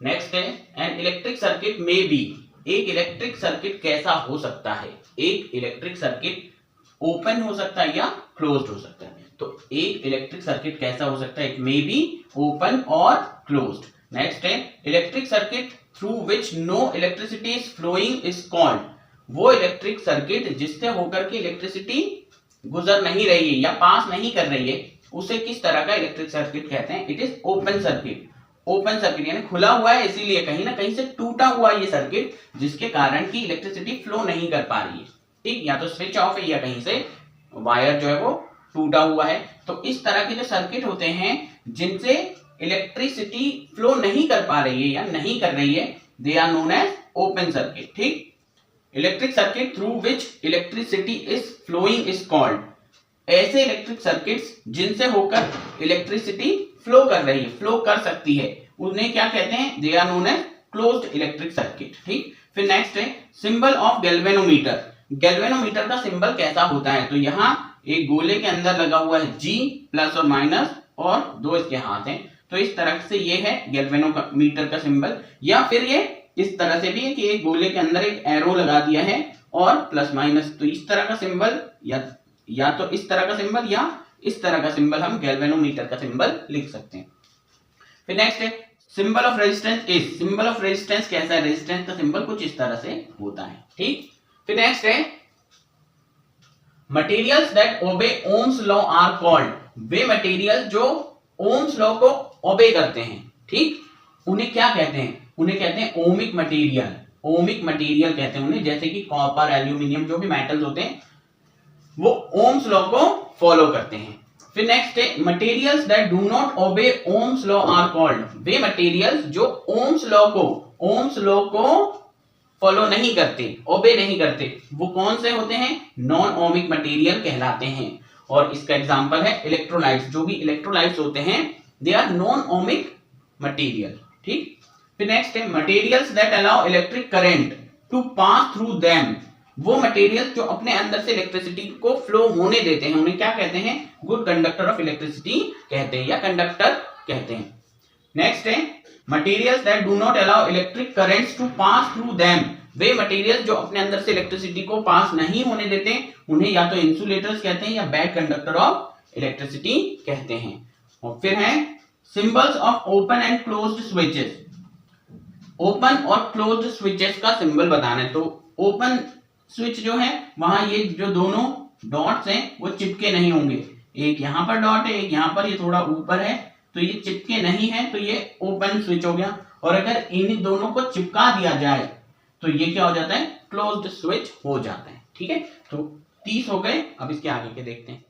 Next है an electric circuit में B, एक इलेक्ट्रिक सर्किट कैसा हो सकता है, एक इलेक्ट्रिक सर्किट ओपन हो सकता है या क्लोज्ड हो सकता है। तो एक इलेक्ट्रिक सर्किट कैसा हो सकता है, मे बी ओपन और क्लोज्ड। नेक्स्ट है electric circuit through which no electricity is flowing is called, वो इलेक्ट्रिक सर्किट जिससे होकर के इलेक्ट्रिसिटी गुजर नहीं रही है या पास नहीं कर रही है, उसे किस तरह का इलेक्ट्रिक सर्किट कहते हैं, it is open circuit. Open circuit यानी खुला हुआ है, इसीलिए कहीं ना कहीं से टूटा हुआ ये सर्किट, जिसके कारण की इलेक्ट्रिसिटी फ्लो नहीं कर पा रही है। ठीक, या तो स्विच ऑफ है या कहीं से वायर जो है वो टूटा हुआ है। तो इस तरह के जो सर्किट होते हैं जिनसे इलेक्ट्रिसिटी फ्लो नहीं कर पा रही है या नहीं कर रही है, they are known as open circuit. ठीक, electric circuit through which electricity is flowing is called, ऐसे इलेक्ट्रिक सर्किट्स जिनसे होकर इलेक्ट्रिसिटी फ्लो कर रही है, फ्लो कर सकती है, उन्हें क्या कहते हैं, they are known as closed electric circuit. ठीक, फिर नेक्स्ट है सिंबल ऑफ गैल्वेनोमीटर। गैल्वेनोमीटर का सिंबल कैसा होता है, तो यहाँ एक गोले के अंदर लगा हुआ है G प्लस और माइनस और दो इसके हाथ हैं, तो इस तरह से ये है गैल्वेनोमीटर का सिंबल। या फिर ये इस तरह से भी है कि एक गोले के अंदर एक एरो लगा दिया है और प्लस माइनस, तो इस तरह का सिंबल या तो इस तरह का सिंबल या इस तरह का सिंबल हम गैल्वेनोमीटर का सिंबल लिख सकते हैं। फिर नेक्स्ट है symbol of resistance is, symbol of resistance कैसा है, रेजिस्टेंस का सिंबल कुछ इस तरह से होता है। ठीक, फिर नेक्स्ट है materials that obey Ohm's law are called, वे मटेरियल जो ओम्स लॉ को ओबे करते हैं, ठीक, उन्हें क्या कहते हैं, उन्हें कहते हैं ओमिक मटेरियल। ओमिक मटेरियल कहते हैं उन्हें, जैसे कि कॉपर, एल्यूमिनियम, जो भी मेटल्स होते हैं वो ओम्स लॉ को फॉलो करते हैं। फिर नेक्स्ट है materials that do not obey Ohm's law are called, वे मटेरियल्स जो ओम्स लॉ को फॉलो नहीं करते, ओबे नहीं करते, वो कौन से होते हैं, नॉन ओमिक मटेरियल कहलाते हैं। और इसका एग्जांपल है इलेक्ट्रोलाइट्स, जो भी इलेक्ट्रोलाइट्स होते हैं they are non ohmic material. ठीक, फिर नेक्स्ट है materials that allow electric current to pass through them, वो मटेरियल जो अपने अंदर से इलेक्ट्रिसिटी को फ्लो होने देते हैं, उन्हें क्या कहते हैं, गुड कंडक्टर ऑफ इलेक्ट्रिसिटी कहते हैं या कंडक्टर कहते हैं। नेक्स्ट है materials that do not allow electric currents to pass through them, वे मटेरियल जो अपने अंदर से इलेक्ट्रिसिटी को पास नहीं होने देते, उन्हें या तो इंसुलेटर्स कहते हैं या बैड कंडक्टर ऑफ इलेक्ट्रिसिटी कहते हैं। और फिर है symbols of open and closed switches, open और क्लोज्ड स्विचेस का सिंबल बताना है। तो ओपन स्विच जो है वहां ये जो दोनों डॉट्स हैं वो चिपके नहीं होंगे, एक यहां पर डॉट है, एक यहां पर, ये थोड़ा ऊपर है, तो ये चिपके नहीं है, तो ये ओपन स्विच हो गया। और अगर इन दोनों को चिपका दिया जाए तो ये क्या हो जाता है, क्लोज्ड स्विच हो जाता है। ठीक है, तो 30 हो गए, अब इसके आगे के देखते हैं।